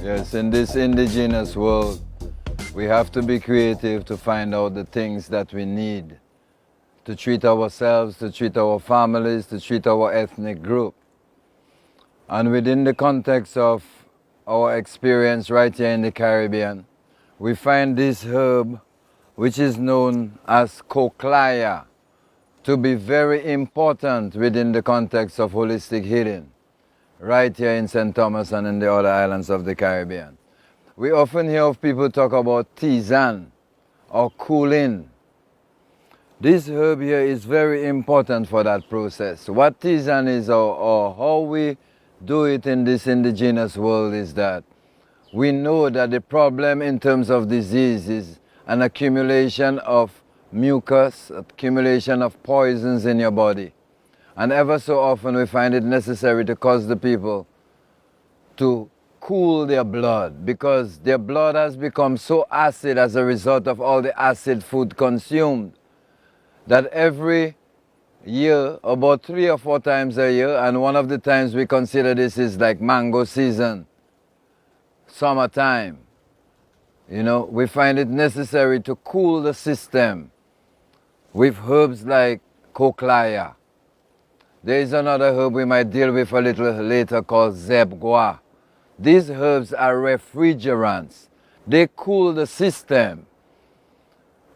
Yes, in this indigenous world, we have to be creative to find out the things that we need to treat ourselves, to treat our families, to treat our ethnic group. And within the context of our experience right here in the Caribbean, we find this herb, which is known as Cocliya, to be very important within the context of holistic healing, right here in St. Thomas and in the other islands of the Caribbean. We often hear of people talk about tisane or cooling. This herb here is very important for that process. What tisane is or how we do it in this indigenous world is that we know that the problem in terms of disease is an accumulation of mucus, accumulation of poisons in your body. And ever so often we find it necessary to cause the people to cool their blood because their blood has become so acid as a result of all the acid food consumed that every year, about 3 or 4 times a year, and one of the times we consider this is like mango season, summertime, we find it necessary to cool the system with herbs like Cocliya. There is another herb we might deal with a little later called zebgwa. These herbs are refrigerants. They cool the system.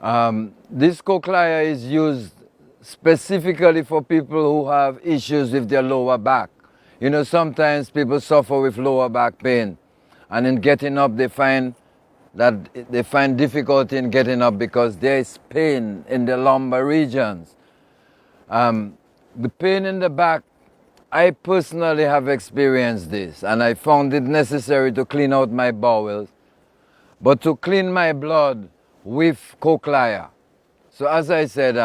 This Cocliya is used specifically for people who have issues with their lower back. Sometimes people suffer with lower back pain, and in getting up they find difficulty in getting up because there is pain in the lumbar regions. The pain in the back, I personally have experienced this, and I found it necessary to clean out my bowels, but to clean my blood with Cocliya. So as I said,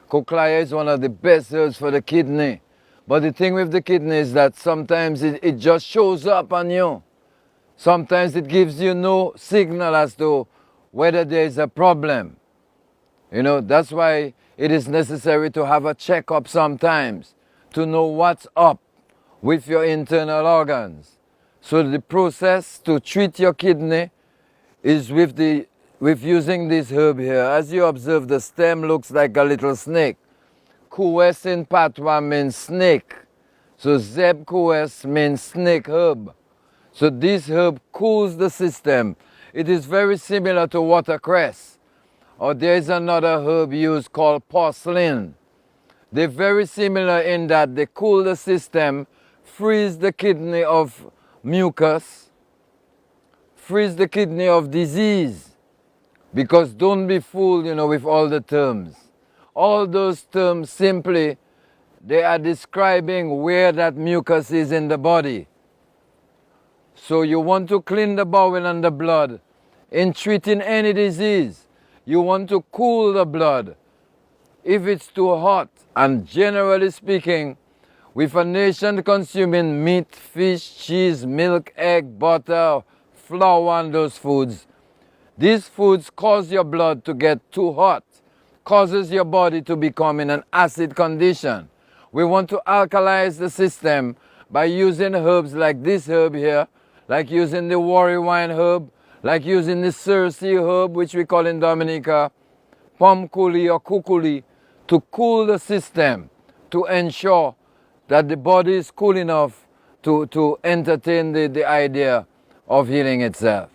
Cocliya is one of the best herbs for the kidney. But the thing with the kidney is that sometimes it just shows up on you. Sometimes it gives you no signal as to whether there is a problem. That's why it is necessary to have a checkup sometimes to know what's up with your internal organs. So the process to treat your kidney is with using this herb here. As you observe, the stem looks like a little snake. Kues in Patois means snake. So Zeb Kues means snake herb. So this herb cools the system. It is very similar to watercress. Or there is another herb used called porcelain. They're very similar in that they cool the system, freeze the kidney of mucus, freeze the kidney of disease. Because don't be fooled, with all the terms. All those terms simply, they are describing where that mucus is in the body. So you want to clean the bowel and the blood in treating any disease. You want to cool the blood if it's too hot. And generally speaking, with a nation consuming meat, fish, cheese, milk, egg, butter, flour and those foods, these foods cause your blood to get too hot, causes your body to become in an acid condition. We want to alkalize the system by using herbs like this herb here, like using the worry wine herb, like using the Circe herb, which we call in Dominica, pomkuli or kukuli, to cool the system, to ensure that the body is cool enough to entertain the idea of healing itself.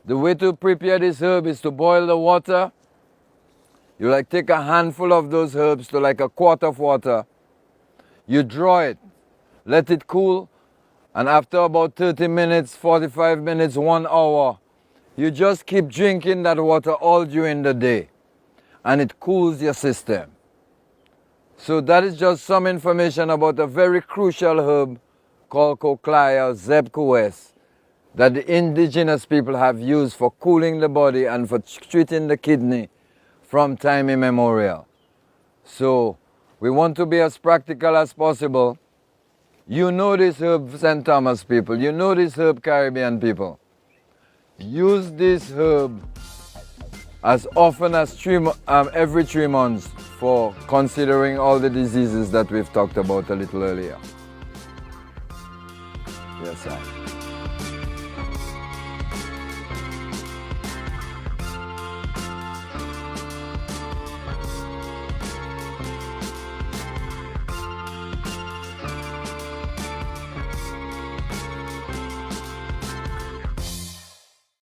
The way to prepare this herb is to boil the water. You take a handful of those herbs to a quart of water. You draw it, let it cool, and after about 30 minutes, 45 minutes, 1 hour, you just keep drinking that water all during the day, and it cools your system. So that is just some information about a very crucial herb called Cocliya, Zebkues, that the indigenous people have used for cooling the body and for treating the kidney from time immemorial. So we want to be as practical as possible. You know this herb, St. Thomas people. You know this herb, Caribbean people. Use this herb as often as every 3 months for considering all the diseases that we've talked about a little earlier. Yes, sir.